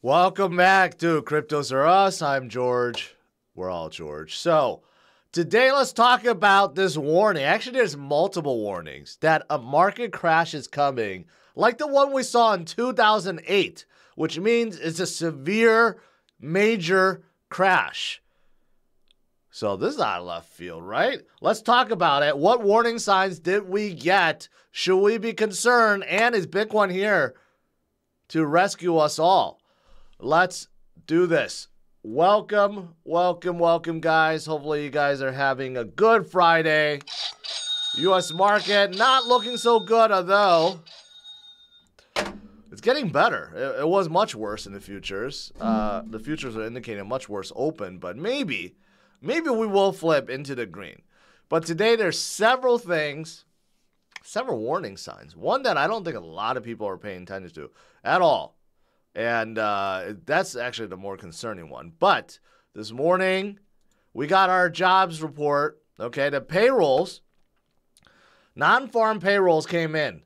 Welcome back to CryptosRus. I'm George. We're all George. So today let's talk about this warning. Actually, there's multiple warnings that a market crash is coming, like the one we saw in 2008, which means it's a severe, major crash. So this is out of left field, right? Let's talk about it. What warning signs did we get? Should we be concerned? And is Bitcoin here to rescue us all? Let's do this. Welcome, guys. Hopefully you guys are having a good Friday. U.S. market not looking so good, although it's getting better. It was much worse in the futures. The futures are indicating much worse open, but maybe we will flip into the green. But today there's several things, several warning signs. One that I don't think a lot of people are paying attention to at all. And that's actually the more concerning one. But this morning, we got our jobs report. Okay, the payrolls, non-farm payrolls came in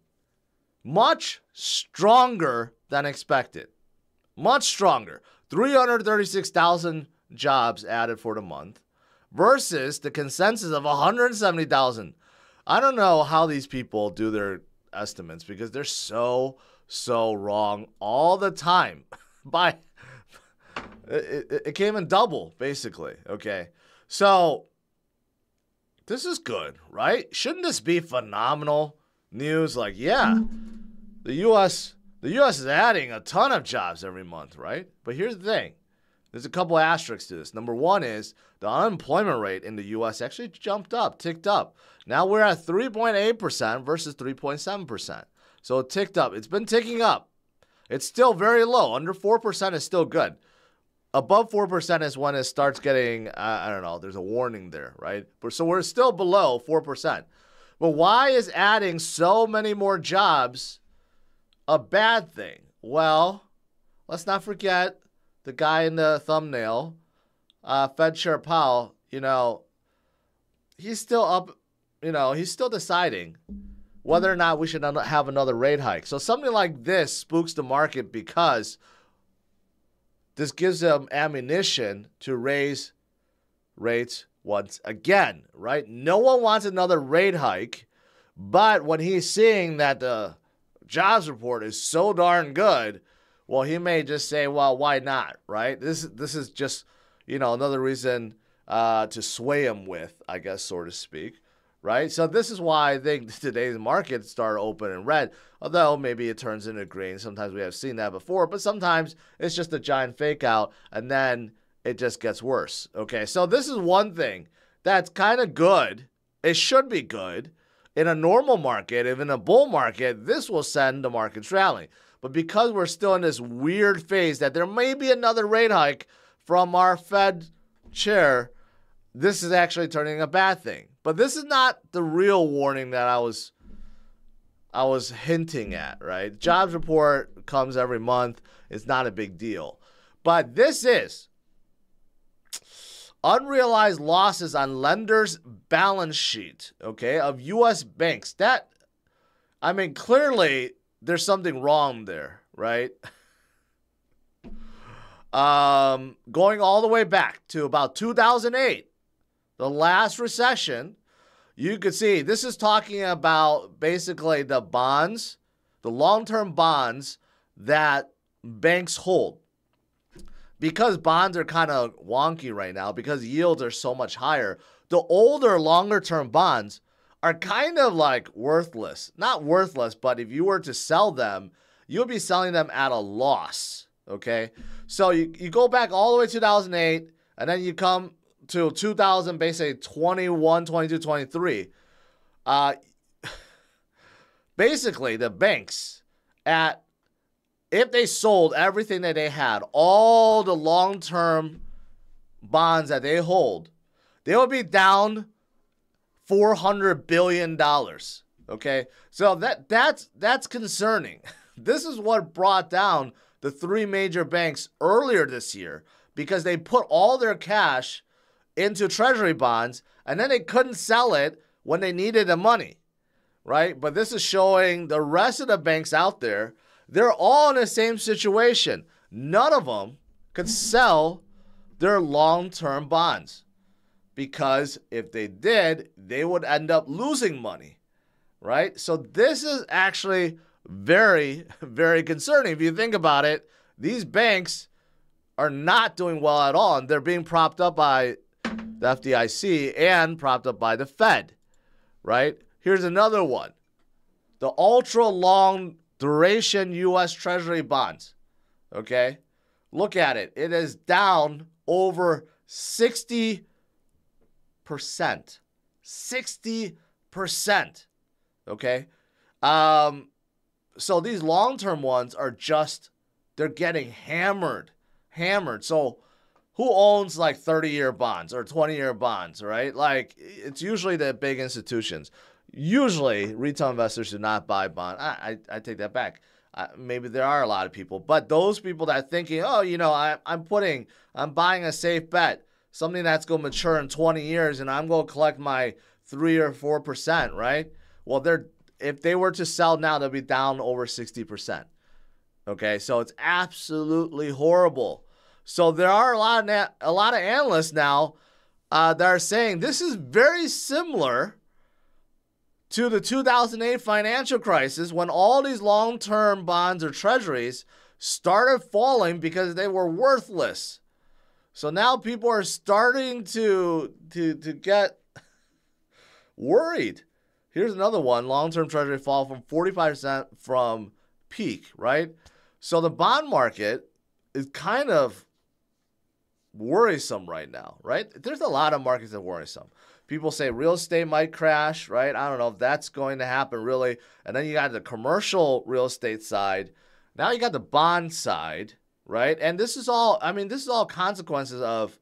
much stronger than expected. Much stronger. 336,000 jobs added for the month versus the consensus of 170,000. I don't know how these people do their estimates because they're so wrong all the time. It came in double, basically. Okay, so this is good, right? Shouldn't this be phenomenal news? Like, yeah, the U.S. is adding a ton of jobs every month, right? But here's the thing. There's a couple asterisks to this. Number one is the unemployment rate in the U.S. actually jumped up, ticked up. Now we're at 3.8% versus 3.7%. So it ticked up. It's been ticking up. It's still very low. Under 4% is still good. Above 4% is when it starts getting, I don't know, there's a warning there, right? So we're still below 4%. But why is adding so many more jobs a bad thing? Well, let's not forget the guy in the thumbnail, Fed Chair Powell, he's still up, he's still deciding whether or not we should have another rate hike. So something like this spooks the market because this gives them ammunition to raise rates once again, right? No one wants another rate hike, but when he's seeing that the jobs report is so darn good, well, he may just say, well, why not, right? This is just, another reason to sway him with, I guess, so to speak. Right? So this is why I think today's market started open in red, although maybe it turns into green. Sometimes we have seen that before, but sometimes it's just a giant fake out and then it just gets worse. Okay, so this is one thing that's kind of good. It should be good. In a normal market, if in a bull market, this will send the markets rallying. But because we're still in this weird phase that there may be another rate hike from our Fed chair, this is actually turning a bad thing. But this is not the real warning that I was hinting at, right? Jobs report comes every month. It's not a big deal. But this is unrealized losses on lenders' balance sheet, okay, of U.S. banks. Clearly there's something wrong there, right? Going all the way back to about 2008. The last recession, you could see this is talking about basically the bonds, the long-term bonds that banks hold. Because bonds are kind of wonky right now, because yields are so much higher, the older, longer-term bonds are kind of like worthless. Not worthless, but if you were to sell them, you would be selling them at a loss, okay? So you go back all the way to 2008, and then you come to 2000, basically 21, 22, 23. Basically, the banks, if they sold everything that they had, all the long-term bonds that they hold, they would be down $400 billion, okay? So that's concerning. This is what brought down the three major banks earlier this year because they put all their cash into Treasury Bonds, and then they couldn't sell it when they needed the money, right? But this is showing the rest of the banks out there, they're all in the same situation. none of them could sell their long-term bonds, because if they did, they would end up losing money, right? So this is actually very, very concerning. If you think about it, these banks are not doing well at all, and they're being propped up by the FDIC and propped up by the Fed, right? Here's another one. The ultra long duration U.S. Treasury bonds, okay? Look at it. It is down over 60%. 60%, okay? So these long-term ones are just, they're getting hammered. So who owns like 30-year bonds or 20-year bonds, right? Like, it's usually the big institutions. Usually retail investors do not buy bonds. I take that back. Maybe there are a lot of people, but those people that are thinking, oh, you know, I'm buying a safe bet, something that's going to mature in 20 years and I'm going to collect my 3 or 4%, right? Well, if they were to sell now, they'll be down over 60%. Okay, so it's absolutely horrible. So there are a lot of analysts now that are saying this is very similar to the 2008 financial crisis, when all these long-term bonds or treasuries started falling because they were worthless. So now people are starting to get worried. Here's another one. Long-term treasury fall from 45% from peak, right? So the bond market is kind of worrisome right now, right? There's a lot of markets that are worrisome. People say real estate might crash, right? I don't know if that's going to happen really. And then you got the commercial real estate side. Now you got the bond side, right? And this is all, this is all consequences of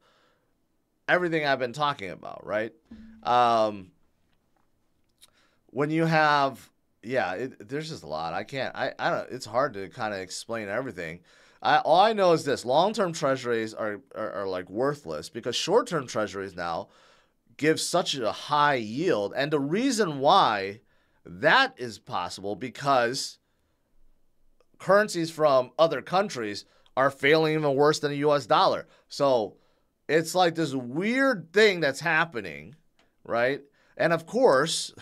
everything I've been talking about, right? When you have, there's just a lot. I don't, it's hard to kind of explain everything. All I know is this: long-term treasuries are like worthless because short-term treasuries now give such a high yield. And the reason why that is possible, because currencies from other countries are failing even worse than the US dollar. So it's like this weird thing that's happening, right? And of course,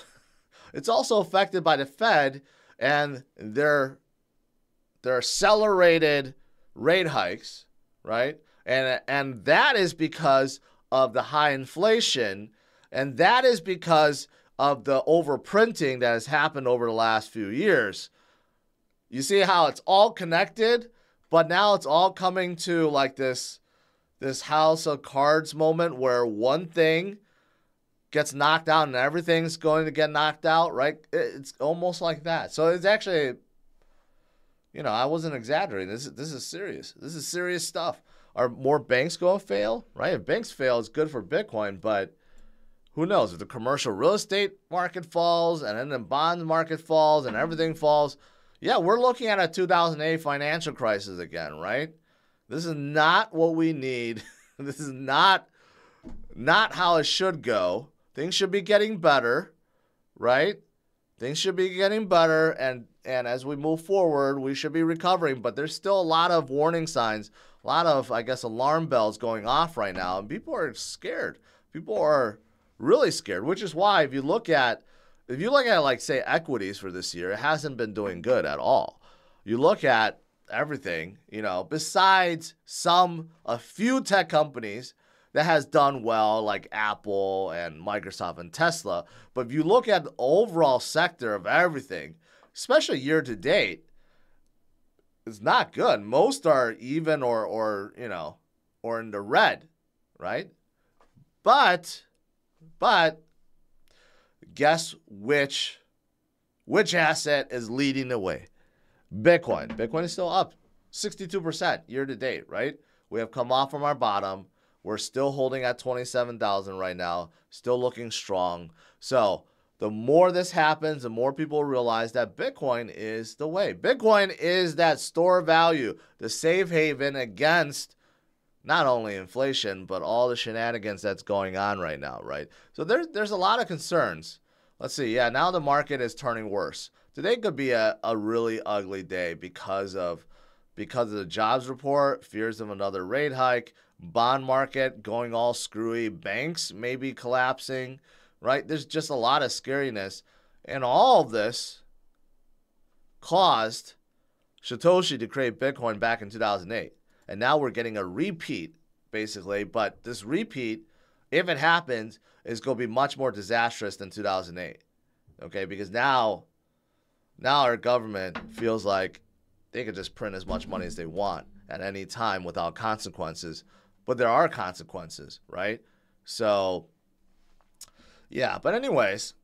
it's also affected by the Fed and their accelerated rate hikes, right? And that is because of the high inflation, and that is because of the overprinting that has happened over the last few years. You see how it's all connected, but now it's all coming to like this house of cards moment where one thing gets knocked out and everything's going to get knocked out, right? It's almost like that. So it's actually, I wasn't exaggerating. This is serious. This is serious stuff. Are more banks going to fail, right? If banks fail, it's good for Bitcoin, but who knows? If the commercial real estate market falls and then the bond market falls and everything falls, we're looking at a 2008 financial crisis again, right? This is not what we need. This is not how it should go. Things should be getting better, right? Things should be getting better, and as we move forward, we should be recovering, but there's still a lot of warning signs, a lot of, I guess, alarm bells going off right now, and people are scared. People are really scared, which is why if you look at like, say, equities for this year, it hasn't been doing good at all. You look at everything, besides a few tech companies that has done well, like Apple and Microsoft and Tesla. But if you look at the overall sector of everything, especially year to date, it's not good. Most are even or in the red, right? But guess which asset is leading the way? Bitcoin. Bitcoin is still up 62% year to date, right? We have come off from our bottom. We're still holding at 27,000 right now, still looking strong. So the more this happens, the more people realize that Bitcoin is the way. Bitcoin is that store of value, the safe haven against not only inflation, but all the shenanigans that's going on right now, right? So there's a lot of concerns. Let's see. Now the market is turning worse. Today could be a really ugly day because of because of the jobs report, fears of another rate hike, bond market going all screwy, banks maybe collapsing, right? There's just a lot of scariness. And all of this caused Satoshi to create Bitcoin back in 2008. And now we're getting a repeat, basically. But this repeat, if it happens, is going to be much more disastrous than 2008. Okay, because now our government feels like they could just print as much money as they want at any time without consequences. But there are consequences, right? So, yeah. But anyways,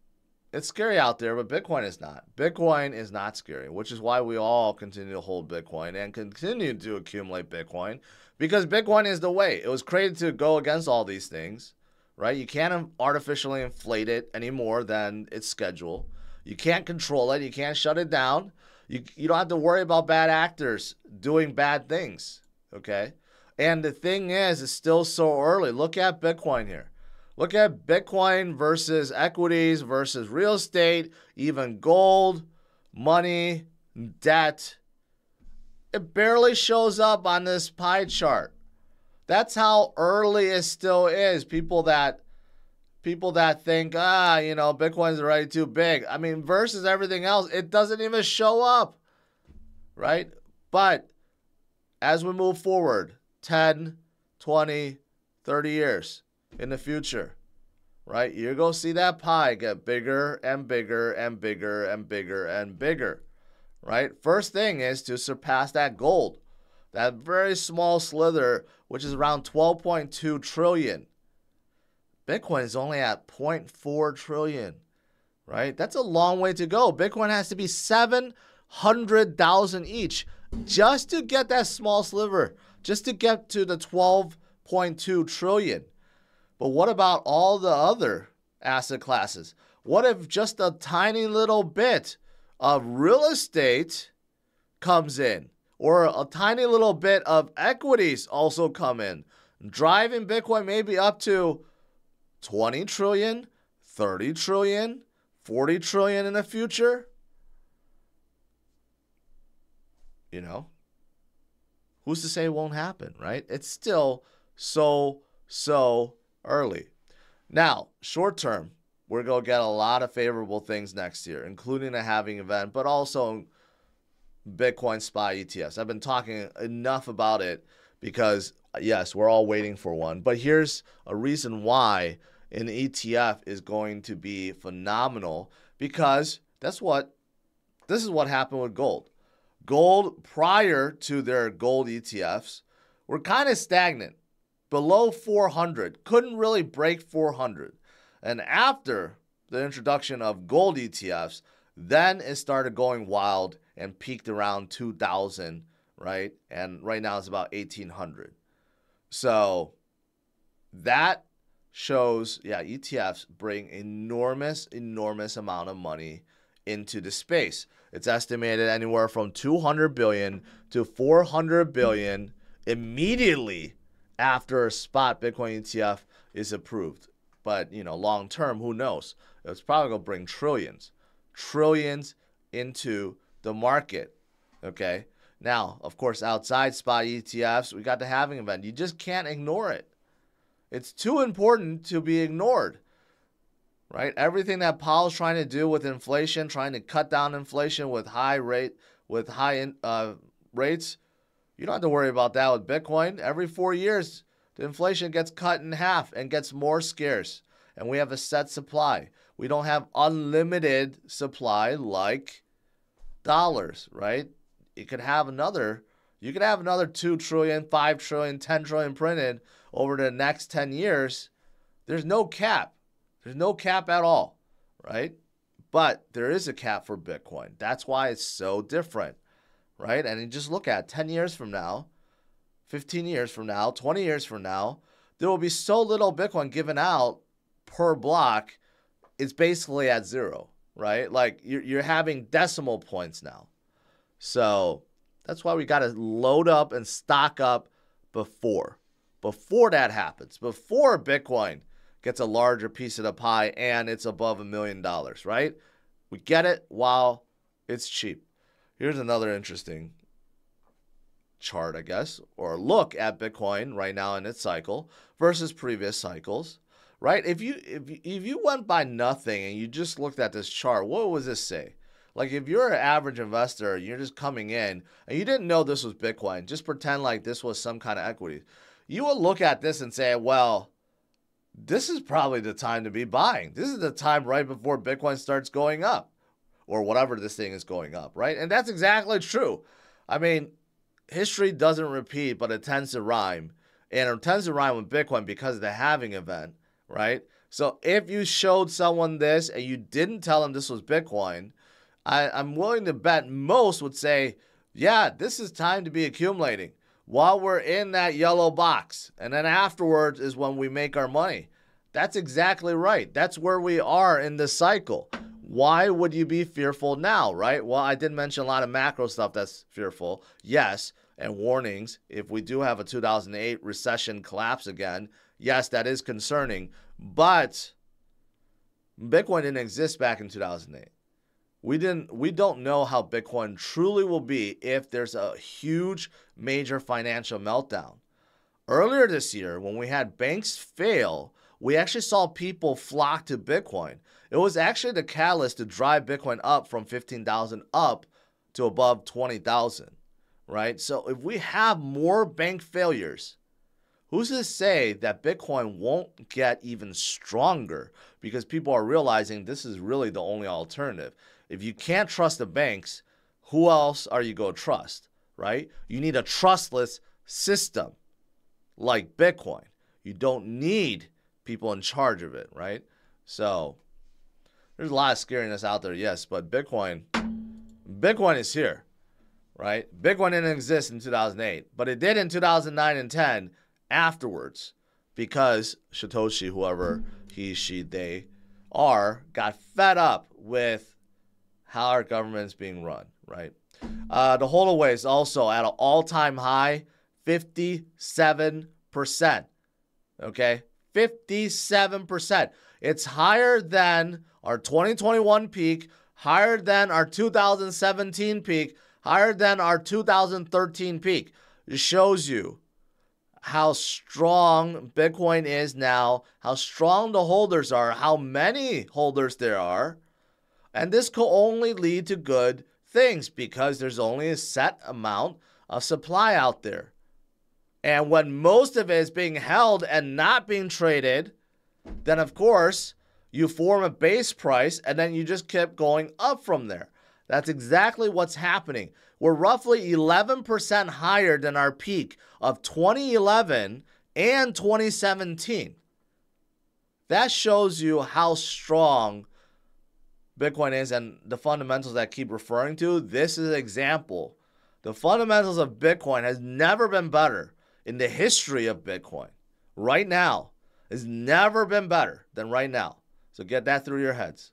it's scary out there, but Bitcoin is not. Bitcoin is not scary, which is why we all continue to hold Bitcoin and continue to accumulate Bitcoin, because Bitcoin is the way. It was created to go against all these things, right? You can't artificially inflate it any more than its schedule. You can't control it. You can't shut it down. You don't have to worry about bad actors doing bad things, okay? And the thing is, it's still so early. Look at Bitcoin here. Look at Bitcoin versus equities versus real estate, even gold, money, debt. It barely shows up on this pie chart. That's how early it still is. People that think, Bitcoin's already too big. I mean, versus everything else, it doesn't even show up, right? But as we move forward, 10, 20, 30 years in the future, right? You're going to see that pie get bigger and bigger and bigger and bigger and bigger, right? First thing is to surpass that gold, that very small slither, which is around 12.2 trillion. Bitcoin is only at 0.4 trillion, right? That's a long way to go. Bitcoin has to be 700,000 each just to get that small sliver, just to get to the 12.2 trillion. But what about all the other asset classes? What if just a tiny little bit of real estate comes in, or a tiny little bit of equities also come in, driving Bitcoin maybe up to 20 trillion, 30 trillion, 40 trillion in the future? Who's to say it won't happen, right? It's still so early. Now, short term, we're going to get a lot of favorable things next year, including a halving event, but also Bitcoin SPY ETFs. I've been talking enough about it because, yes, we're all waiting for one. But here's a reason why an ETF is going to be phenomenal, because this is what happened with gold. Gold, prior to their gold ETFs, were kind of stagnant, below 400, couldn't really break 400. And after the introduction of gold ETFs, then it started going wild and peaked around 2,000, right? And right now it's about 1,800. So that shows, ETFs bring enormous amount of money into the space. It's estimated anywhere from 200 billion to 400 billion immediately after a spot Bitcoin ETF is approved. But, long term, who knows? It's probably going to bring trillions into the market, okay? Now, of course, outside spot ETFs, we got the halving event. You just can't ignore it. It's too important to be ignored, right? Everything that Powell's trying to do with inflation, trying to cut down inflation with high rates, you don't have to worry about that with Bitcoin. Every 4 years, the inflation gets cut in half and gets more scarce, and we have a set supply. We don't have unlimited supply like dollars, right? You could have another 2 trillion, 5 trillion, 10 trillion printed over the next 10 years. There's no cap. There's no cap at all, right? But there is a cap for Bitcoin. That's why it's so different, right? And you just look at 10 years from now, 15 years from now, 20 years from now, there will be so little Bitcoin given out per block, it's basically at zero, right? Like you're having decimal points now. So that's why we got to load up and stock up before that happens, before Bitcoin gets a larger piece of the pie and it's above $1 million, right? We get it while it's cheap. Here's another interesting chart, I guess, or look at Bitcoin right now in its cycle versus previous cycles, right? If you went by nothing and you just looked at this chart, what would this say? Like if you're an average investor, you're just coming in and you didn't know this was Bitcoin, just pretend like this was some kind of equity. You would look at this and say, well, this is probably the time to be buying. This is the time right before Bitcoin starts going up or whatever this thing is going up, right? And that's exactly true. I mean, history doesn't repeat, but it tends to rhyme. And it tends to rhyme with Bitcoin because of the halving event, right? So if you showed someone this and you didn't tell them this was Bitcoin, I'm willing to bet most would say, yeah, this is time to be accumulating while we're in that yellow box. And then afterwards is when we make our money. That's exactly right. That's where we are in the cycle. Why would you be fearful now, right? Well, I did mention a lot of macro stuff that's fearful. Yes, and warnings. If we do have a 2008 recession collapse again, yes, that is concerning. But Bitcoin didn't exist back in 2008. We don't know how Bitcoin truly will be if there's a huge major financial meltdown. Earlier this year, when we had banks fail, we actually saw people flock to Bitcoin. It was actually the catalyst to drive Bitcoin up from 15,000 up to above 20,000, right? So if we have more bank failures, who's to say that Bitcoin won't get even stronger because people are realizing this is really the only alternative. If you can't trust the banks, who else are you going to trust, right? You need a trustless system like Bitcoin. You don't need people in charge of it, right? So there's a lot of scariness out there, yes, but Bitcoin is here, right? Bitcoin didn't exist in 2008, but it did in 2009 and 10 afterwards because Satoshi, whoever he, she, they are, got fed up with how our government's being run, right? The HODL Waves also at an all-time high, 57%, okay? 57%. It's higher than our 2021 peak, higher than our 2017 peak, higher than our 2013 peak. It shows you how strong Bitcoin is now, how strong the holders are, how many holders there are. And this could only lead to good things because there's only a set amount of supply out there. And when most of it is being held and not being traded, then of course you form a base price and then you just keep going up from there. That's exactly what's happening. We're roughly 11% higher than our peak of 2011 and 2017. That shows you how strong Bitcoin is and the fundamentals that I keep referring to. This is an example. The fundamentals of Bitcoin has never been better in the history of Bitcoin. Right now has never been better than right now. So get that through your heads.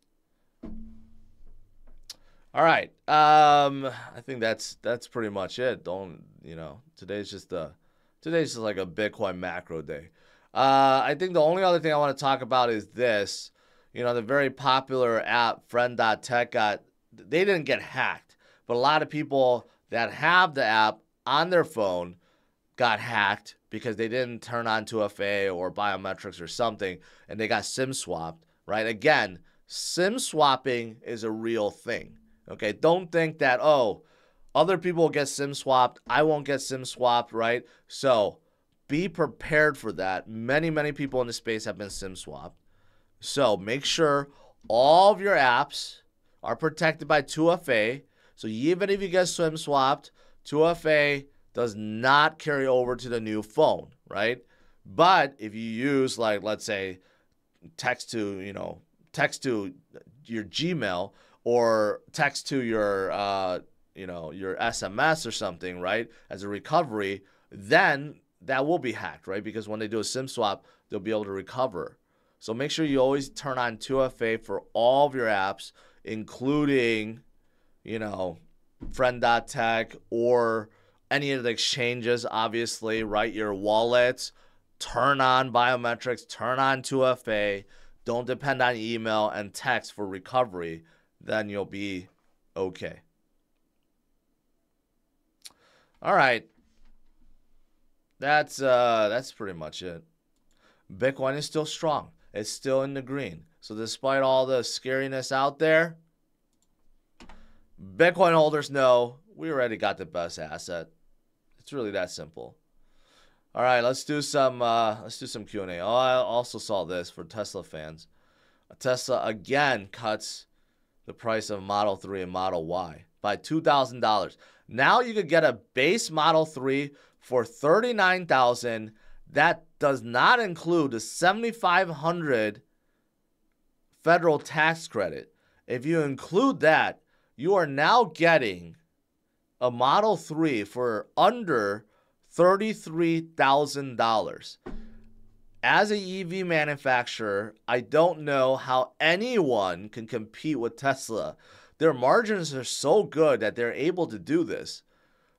All right. I think that's pretty much it. Today's just like a Bitcoin macro day. I think the only other thing I want to talk about is this. The very popular app Friend.Tech they didn't get hacked, but a lot of people that have the app on their phone got hacked because they didn't turn on 2FA or biometrics or something, and they got SIM swapped, right? Again, SIM swapping is a real thing, okay? Don't think that, other people will get SIM swapped, I won't get SIM swapped, right? So be prepared for that. Many, many people in the space have been SIM swapped. So make sure all of your apps are protected by 2FA. So even if you get SIM swapped, 2FA does not carry over to the new phone, right? But if you use, like, let's say, text to your Gmail or text to your SMS or something, right, as a recovery, then that will be hacked, right? Because when they do a SIM swap, they'll be able to recover. So make sure you always turn on 2FA for all of your apps, including, Friend.Tech or any of the exchanges, obviously, right? Your wallets, turn on biometrics, turn on 2FA. Don't depend on email and text for recovery. Then you'll be okay. All right. That's pretty much it. Bitcoin is still strong. It's still in the green. So despite all the scariness out there, Bitcoin holders know we already got the best asset. It's really that simple. All right, let's do some Q&A. Oh, I also saw this for Tesla fans. Tesla again cuts the price of Model 3 and Model Y by $2,000. Now you could get a base Model 3 for $39,000. That does not include the $7,500 federal tax credit. If you include that, you are now getting a Model 3 for under $33,000. As an EV manufacturer, I don't know how anyone can compete with Tesla. Their margins are so good that they're able to do this.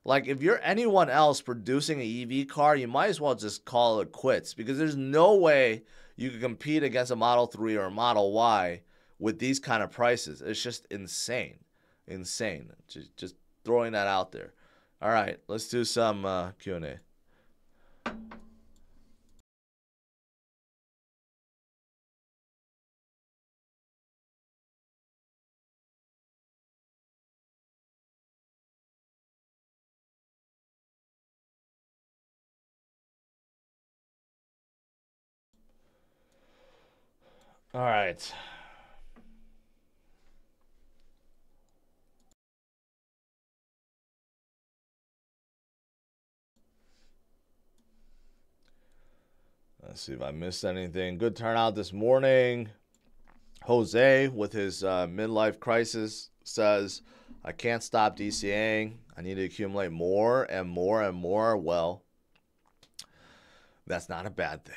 Like, if you're anyone else producing an EV car, you might as well just call it quits, because there's no way you can compete against a Model 3 or a Model Y with these kind of prices. It's just insane. Insane. Just throwing that out there. All right, let's do some Q&A. All right. Let's see if I missed anything. Good turnout this morning. Jose, with his midlife crisis, says, I can't stop DCAing. I need to accumulate more and more and more. Well, that's not a bad thing.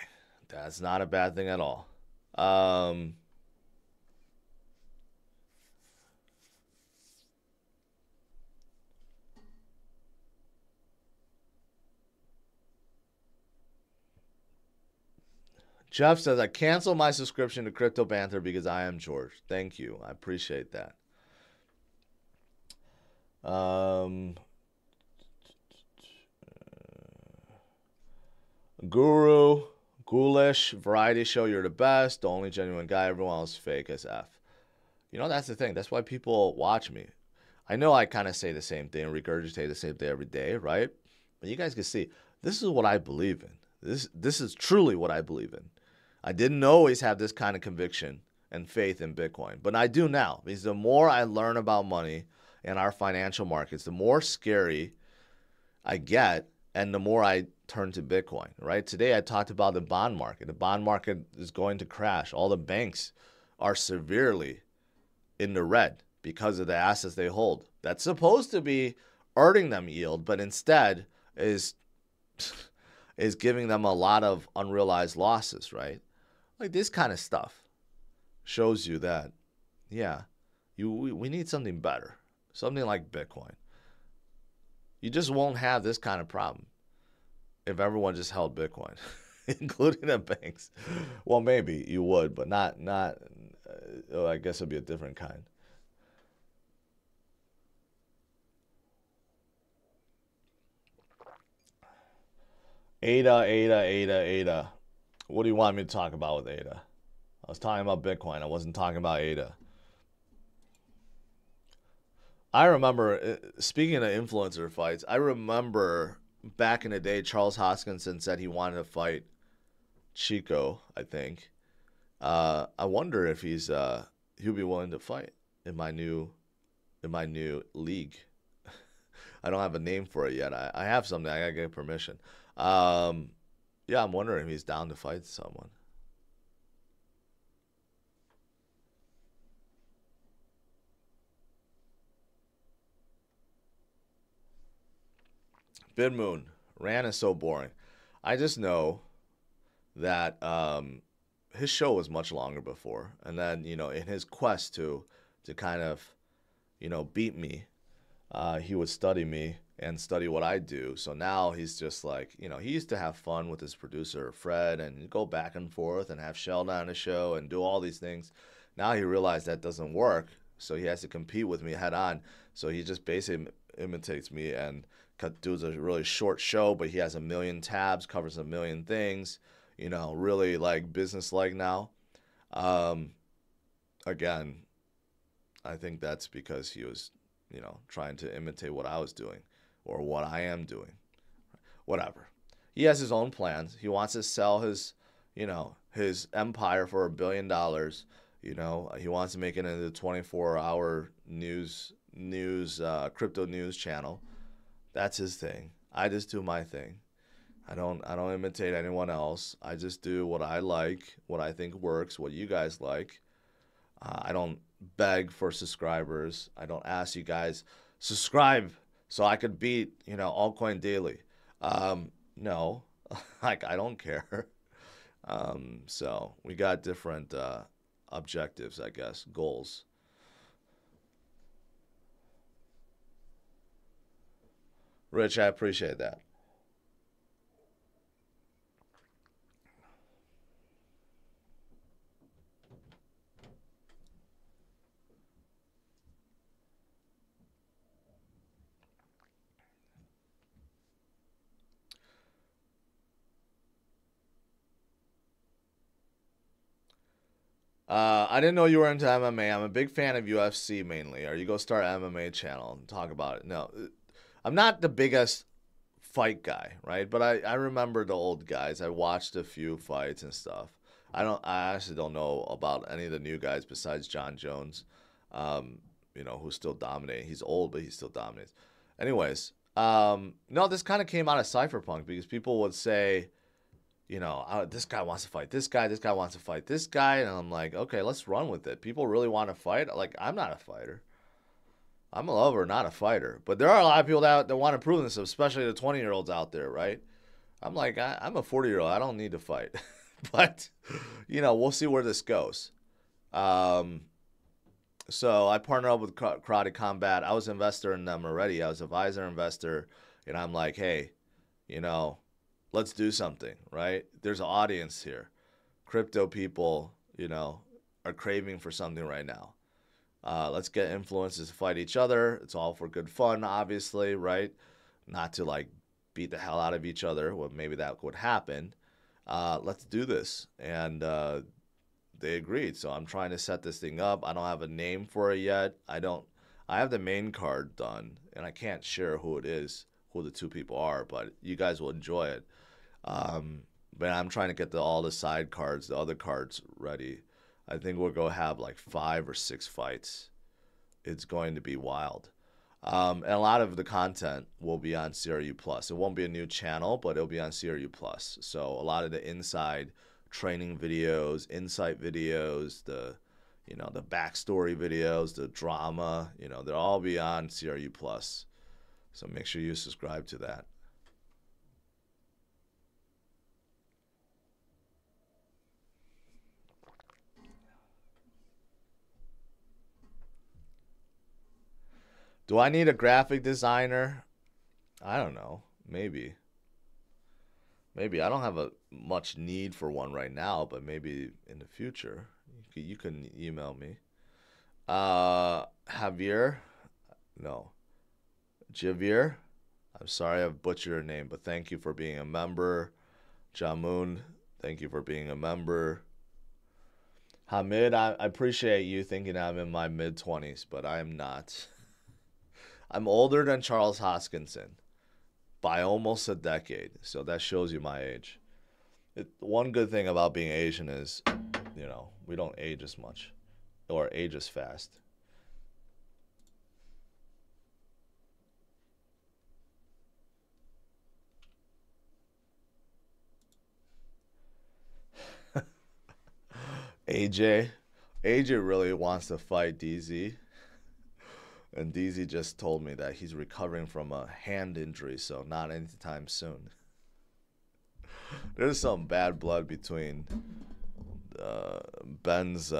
That's not a bad thing at all. Jeff says, I canceled my subscription to Crypto Panther because I am George. Thank you. I appreciate that. Guru, Ghoulish, Variety Show, you're the best. The only genuine guy. Everyone else fake as F. You know, that's the thing. That's why people watch me. I know I kind of say the same thing, regurgitate the same thing every day, right? But you guys can see, this is what I believe in. This is truly what I believe in. I didn't always have this kind of conviction and faith in Bitcoin, but I do now, because the more I learn about money and our financial markets, the more scary I get, and the more I turn to Bitcoin, right? Today I talked about the bond market. The bond market is going to crash. All the banks are severely in the red because of the assets they hold. That's supposed to be earning them yield, but instead is giving them a lot of unrealized losses, right? Like, this kind of stuff shows you that, yeah, we need something better, something like Bitcoin. You just won't have this kind of problem if everyone just held Bitcoin, including the banks. Well, maybe you would, but not. I guess it'd be a different kind. ADA. What do you want me to talk about with ADA? I was talking about Bitcoin. I wasn't talking about ADA. I remember, speaking of influencer fights, I remember back in the day, Charles Hoskinson said he wanted to fight Chico, I think. I wonder if he'll be willing to fight in my new league. I don't have a name for it yet. I have something. I gotta get permission. Yeah, I'm wondering if he's down to fight someone. Bid Moon, Ran is so boring. I just know that his show was much longer before, and then, you know, in his quest to kind of, you know, beat me, he would study me and study what I do. So now he's just like, you know, he used to have fun with his producer Fred and go back and forth and have Sheldon on the show and do all these things. Now he realized that doesn't work, so he has to compete with me head on. So he just basically imitates me and dude's a really short show, but he has a million tabs, covers a million things, you know, really like business-like now. Again, I think that's because he was, you know, trying to imitate what I was doing or what I am doing. Whatever. He has his own plans. He wants to sell his, you know, his empire for $1 billion. You know, he wants to make it into the 24-hour crypto news channel. That's his thing. I just do my thing. I don't imitate anyone else. I just do what I like, what I think works, what you guys like. I don't beg for subscribers. I don't ask you guys subscribe so I could beat, you know, Altcoin Daily. No, like I don't care. So we got different objectives, I guess, goals. Rich, I appreciate that. I didn't know you were into MMA. I'm a big fan of UFC mainly. Are you going to start an MMA channel and talk about it? No, I'm not the biggest fight guy, right? But I remember the old guys. I watched a few fights and stuff. I actually don't know about any of the new guys besides John Jones, you know, who's still dominating. He's old, but he still dominates. Anyways, no, this kind of came out of Cypherpunk because people would say, you know, this guy wants to fight this guy wants to fight this guy, and I'm like, okay, let's run with it. People really want to fight. Like, I'm not a fighter. I'm a lover, not a fighter. But there are a lot of people that want to prove themselves, especially the 20-year-olds out there, right? I'm like, I'm a 40-year-old. I don't need to fight. But, you know, we'll see where this goes. So I partnered up with Karate Combat. I was an investor in them already. I was an advisor investor. And I'm like, hey, you know, let's do something, right? There's an audience here. Crypto people, you know, are craving for something right now. Let's get influencers to fight each other. It's all for good fun, obviously, right? Not to like beat the hell out of each other. Well, maybe that would happen. Let's do this. And they agreed. So I'm trying to set this thing up. I don't have a name for it yet. I have the main card done, and I can't share who it is, who the two people are, but you guys will enjoy it. But I'm trying to get all the side cards, the other cards ready. I think we're going to have like 5 or 6 fights. It's going to be wild. And a lot of the content will be on CRU Plus. It won't be a new channel, but it'll be on CRU Plus. So a lot of the inside training videos, insight videos, the backstory videos, the drama, they'll all be on CRU Plus. So make sure you subscribe to that. Do I need a graphic designer? I don't know. Maybe. Maybe I don't have a much need for one right now, but maybe in the future you can email me. Javier? No. Javier? I'm sorry I've butchered your name, but thank you for being a member. Jamun, thank you for being a member. Hamid, I appreciate you thinking I'm in my mid-20s, but I am not. I'm older than Charles Hoskinson by almost a decade, so that shows you my age. One good thing about being Asian is, we don't age as much or age as fast. AJ really wants to fight DZ. And DZ just told me that he's recovering from a hand injury, so not anytime soon. There's some bad blood between Ben's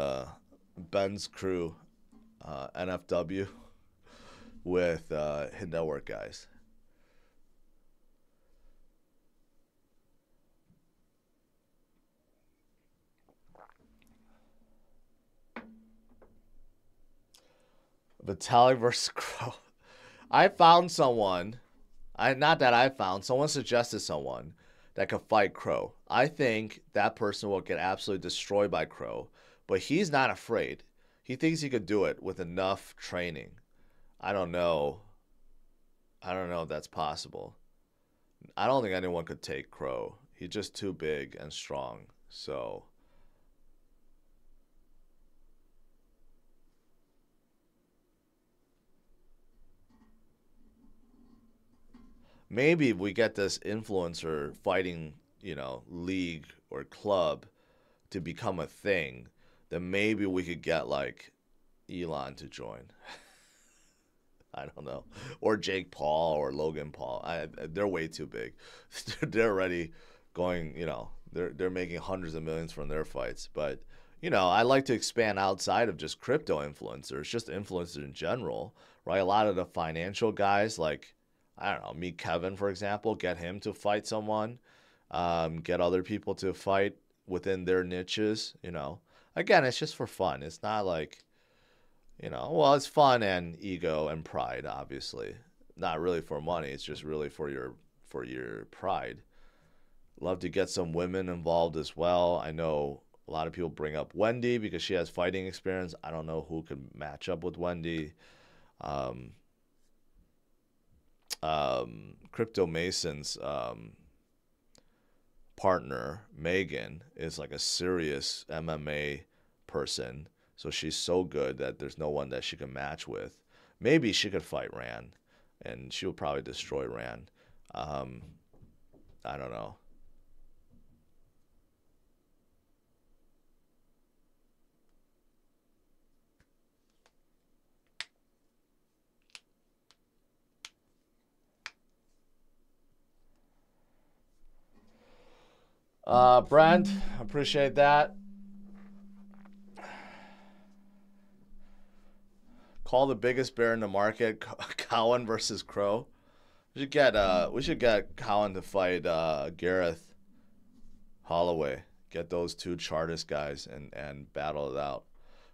crew, NFW, with his network guys. Vitalik versus Crow. I found someone Not that I found. Someone suggested someone that could fight Crow. I think that person will get absolutely destroyed by Crow, but he's not afraid. He thinks he could do it with enough training. I don't know. I don't know if that's possible. I don't think anyone could take Crow. He's just too big and strong. So maybe if we get this influencer fighting, league or club to become a thing, then maybe we could get like Elon to join. I don't know, or Jake Paul or Logan Paul. They're way too big. They're already going. They're making hundreds of millions from their fights. But I like to expand outside of just crypto influencers, just influencers in general, right? A lot of the financial guys, like I don't know, meet Kevin for example, get him to fight someone, get other people to fight within their niches. Again, it's just for fun. It's not like well, it's fun and ego and pride, obviously. Not really for money. It's just really for your pride. Love to get some women involved as well. I know a lot of people bring up Wendy because she has fighting experience. I don't know who could match up with Wendy. Crypto Mason's partner, Megan, is like a serious MMA person. So she's so good that there's no one that she can match with. Maybe she could fight Rand, and she'll probably destroy Rand. I don't know. Brent, appreciate that. Call the biggest bear in the market, Cowan versus Crow. We should get Cowan to fight Gareth Holloway. Get those two Chartist guys and battle it out.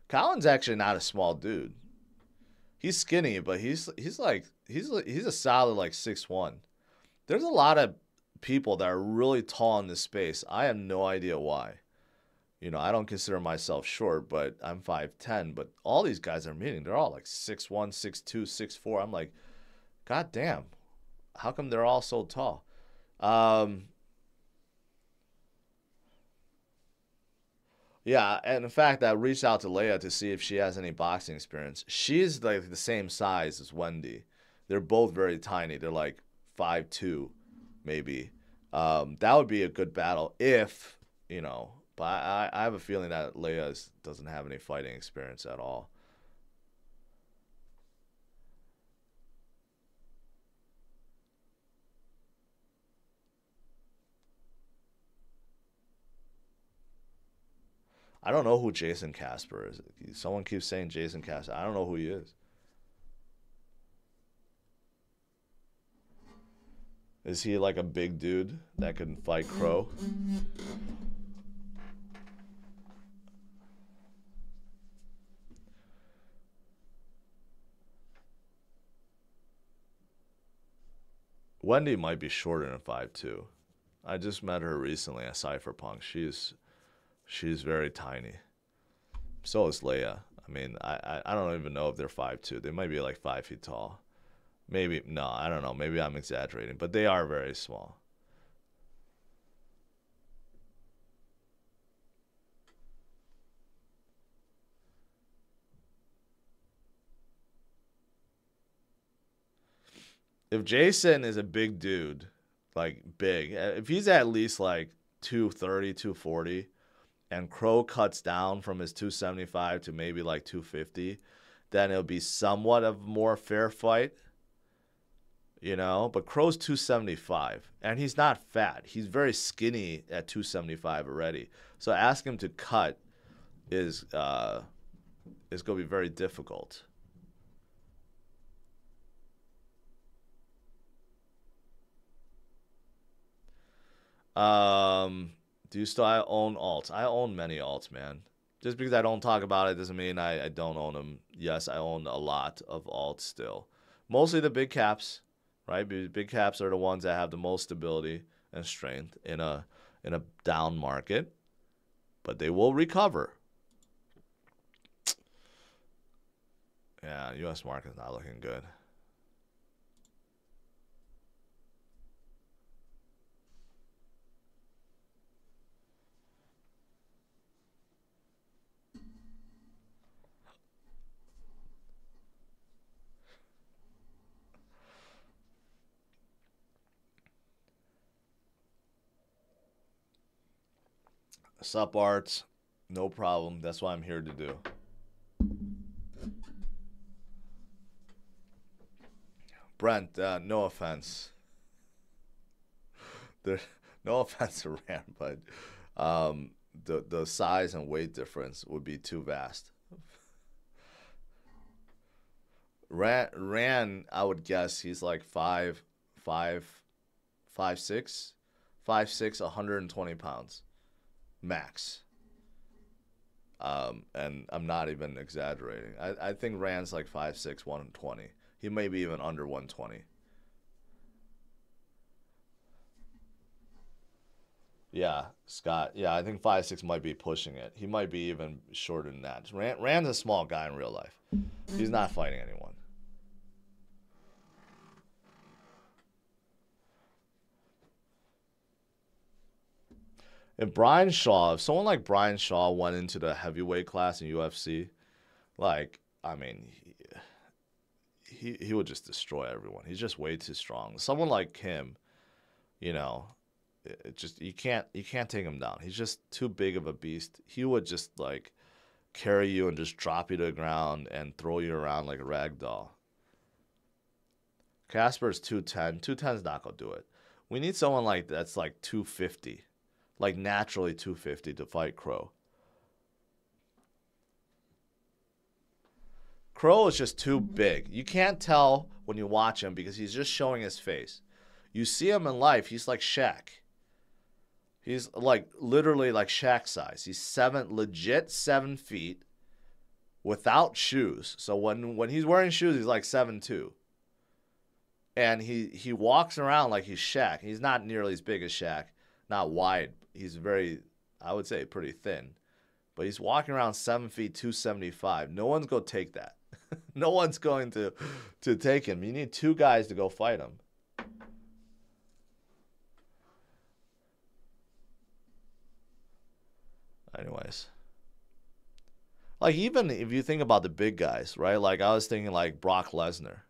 Cowan's actually not a small dude. He's skinny, but he's a solid like 6'1". There's a lot of people that are really tall in this space. I have no idea why. I don't consider myself short, but I'm 5'10". But all these guys I'm meeting, they're all like 6'1", 6'2", 6'4". I'm like, God damn, how come they're all so tall? Yeah, and in fact, I reached out to Leia to see if she has any boxing experience. She's like the same size as Wendy. They're both very tiny. They're like 5'2", maybe. That would be a good battle if, but I have a feeling that Leia doesn't have any fighting experience at all. I don't know who Jason Casper is. Someone keeps saying Jason Casper. I don't know who he is. Is he like a big dude that can fight Crow? Wendy might be shorter than 5'2". I just met her recently at Cypherpunk. She's very tiny. So is Leia. I mean, I don't even know if they're 5'2". They might be like 5 feet tall. Maybe, no, I don't know. Maybe I'm exaggerating, but they are very small. If Jason is a big dude, like big, if he's at least like 230, 240, and Crow cuts down from his 275 to maybe like 250, then it'll be somewhat of a more fair fight. But Crow's 275, and he's not fat. He's very skinny at 275 already. So ask him to cut is going to be very difficult. Do you still own alts? I own many alts, man. Just because I don't talk about it doesn't mean I don't own them. Yes, I own a lot of alts still. Mostly the big caps, right? Because big caps are the ones that have the most stability and strength in a down market, but they will recover. Yeah, U.S. market's not looking good. Sup, Arts? No problem. That's what I'm here to do. Brent, no offense. No offense to Rand, but the size and weight difference would be too vast. Rand, I would guess he's like 5'6", 120 pounds, max. And I'm not even exaggerating. I think Rand's like 5'6", 120. He may be even under 120. Yeah, Scott. Yeah, I think 5'6" might be pushing it. He might be even shorter than that. Rand's a small guy in real life. He's not fighting anyone. If someone like Brian Shaw went into the heavyweight class in UFC, like, I mean, he would just destroy everyone. He's just way too strong. Someone like him, you know, it just you can't take him down. He's just too big of a beast. He would just like carry you and just drop you to the ground and throw you around like a rag doll. Casper's 210. 210's not gonna do it. We need someone like that's like 250. Like naturally 250 to fight Crow. Crow is just too big. You can't tell when you watch him because he's just showing his face. You see him in life, he's like Shaq. He's like literally like Shaq size. He's legit 7 feet without shoes. So when he's wearing shoes, he's like 7'2". And he walks around like he's Shaq. He's not nearly as big as Shaq. Not wide. He's very, I would say, pretty thin. But he's walking around 7 feet, 275. No one's going to take that. No one's going to take him. You need 2 guys to go fight him. Anyways. Like, even if you think about the big guys, right? Like, I was thinking, like, Brock Lesnar.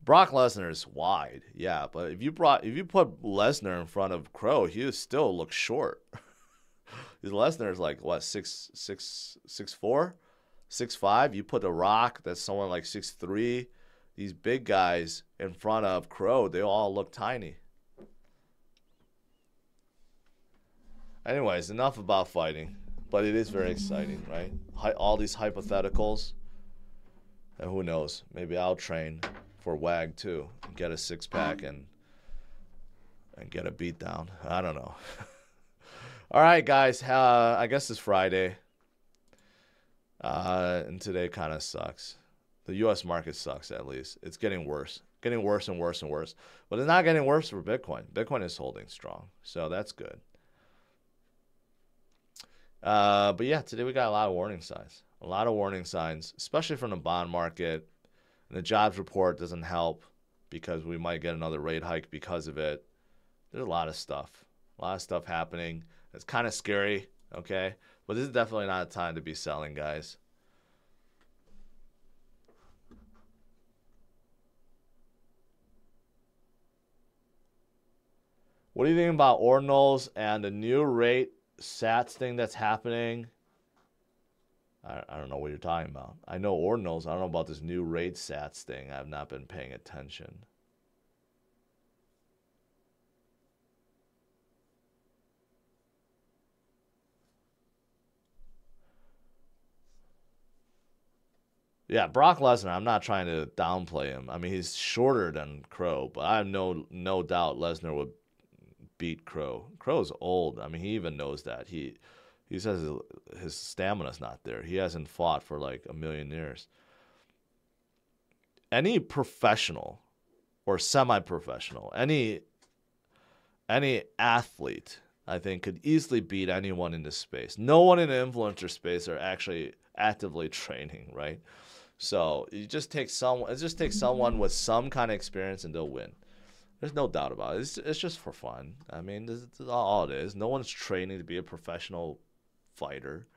Brock Lesnar is wide, yeah, but if you put Lesnar in front of Crow, he would still look short. Because Lesnar is like what 6'4", 6'5". You put a Rock that's someone like 6'3". These big guys in front of Crow, they all look tiny. Anyways, enough about fighting, but it is very exciting, right? All these hypotheticals, and who knows? Maybe I'll train for WAG too, and get a 6-pack and get a beat down. I don't know. All right, guys. I guess it's Friday, and today kind of sucks. The U.S. market sucks. At least it's getting worse and worse and worse. But it's not getting worse for Bitcoin. Bitcoin is holding strong, so that's good. But yeah, today we got a lot of warning signs. A lot of warning signs, especially from the bond market. And the jobs report doesn't help because we might get another rate hike because of it. There's a lot of stuff happening. It's kind of scary, okay? But this is definitely not a time to be selling, guys. What do you think about ordinals and the new rate sats thing that's happening? I don't know what you're talking about. I know ordinals. I don't know about this new rate sats thing. I've not been paying attention. Yeah, Brock Lesnar, I'm not trying to downplay him. I mean, he's shorter than Crow, but I have no doubt Lesnar would beat Crow. Crow's old. I mean, he even knows that. He says his stamina's not there. He hasn't fought for like a million years. Any professional or semi-professional. Any athlete, I think, could easily beat anyone in this space. No one in the influencer space are actually actively training, right? So you just take someone. It just takes someone with some kind of experience, and they'll win. There's no doubt about it. It's just for fun. I mean, this is all it is. No one's training to be a professional fighter.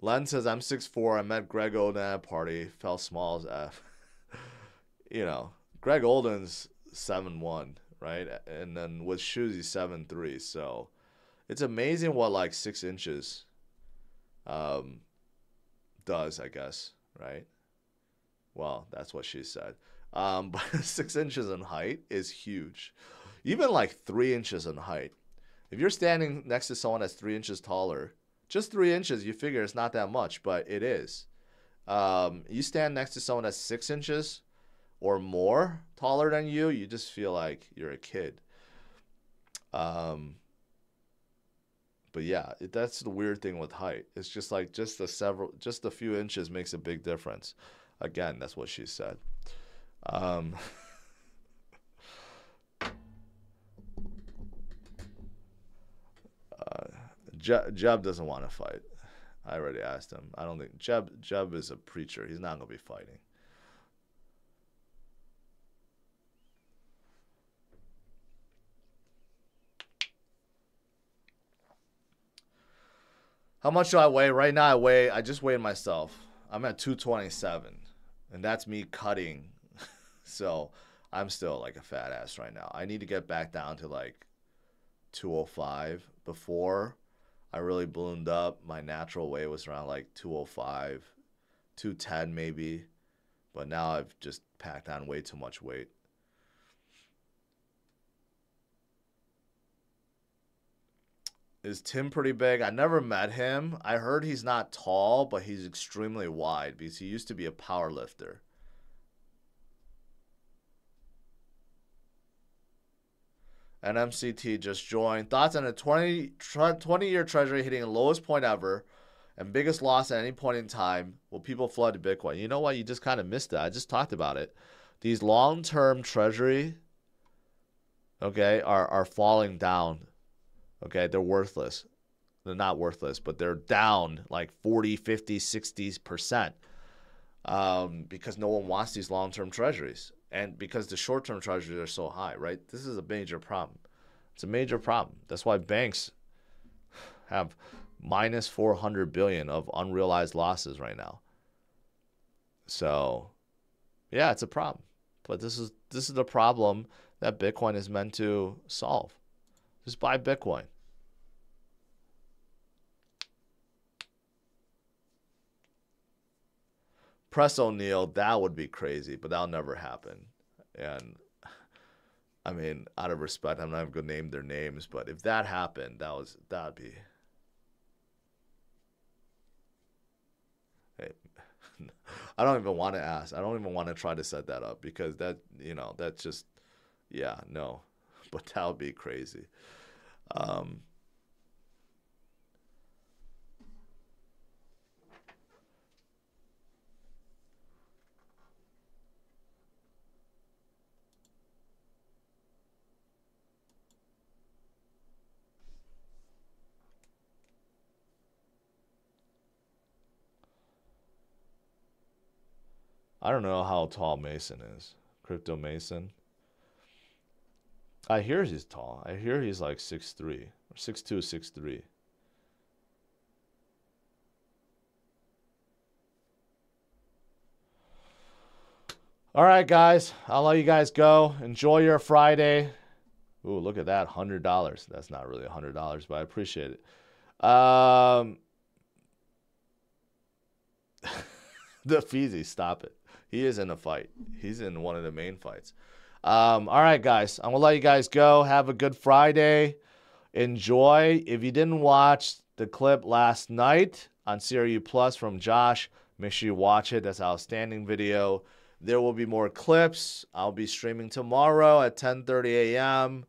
Len says, I'm 6'4". I met Greg Oden at a party. Fell small as F. You know, Greg Oden's 7'1", right? And then with shoes, he's 7'3". So it's amazing what like 6 inches does, I guess, right? Well, that's what she said. But 6 inches in height is huge. Even like 3 inches in height. If you're standing next to someone that's 3 inches taller, just 3 inches, you figure it's not that much, but it is. You stand next to someone that's 6 inches or more taller than you, you just feel like you're a kid. But yeah, that's the weird thing with height. It's just like just a few inches makes a big difference. Again, that's what she said. Jeb doesn't want to fight. I already asked him. I don't think Jeb is a preacher. He's not going to be fighting. How much do I weigh? Right now I just weighed myself. I'm at 227, and that's me cutting. So I'm still like a fat ass right now. I need to get back down to like 205. Before I really ballooned up, my natural weight was around like 205, 210 maybe. But now I've just packed on way too much weight. Is Tim pretty big? I never met him. I heard he's not tall, but he's extremely wide because he used to be a power lifter. NMCT just joined. Thoughts on a 20-year Treasury hitting the lowest point ever and biggest loss at any point in time? Will people flood to Bitcoin? You know what? You just kind of missed it. I just talked about it. These long-term Treasury, okay, are falling down. Okay, they're worthless. They're not worthless, but they're down like 40, 50, 60%. Because no one wants these long-term treasuries. And because the short-term treasuries are so high, right? This is a major problem. It's a major problem. That's why banks have minus 400 billion of unrealized losses right now. So, yeah, it's a problem. But this is the problem that Bitcoin is meant to solve. Just buy Bitcoin. Press O'Neill, that would be crazy, but that'll never happen. And I mean, out of respect, I'm not even gonna name their names, but if that happened, that'd be. Hey, I don't even want to ask. I don't even want to try to set that up because that, that's just, yeah, no, but that would be crazy. I don't know how tall Mason is. Crypto Mason. I hear he's tall. I hear he's like 6'3", or 6'2", 6'3". All right, guys. I'll let you guys go. Enjoy your Friday. Ooh, look at that. $100. That's not really $100, but I appreciate it. The Feezy, stop it. He is in a fight. He's in one of the main fights. All right, guys. I'm going to let you guys go. Have a good Friday. Enjoy. If you didn't watch the clip last night, on CRU Plus from Josh. Make sure you watch it. That's an outstanding video. There will be more clips. I'll be streaming tomorrow at 10:30 a.m.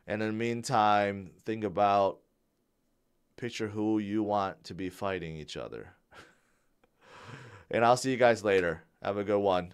And in the meantime, think about, picture who you want to be fighting each other. And I'll see you guys later. Have a good one.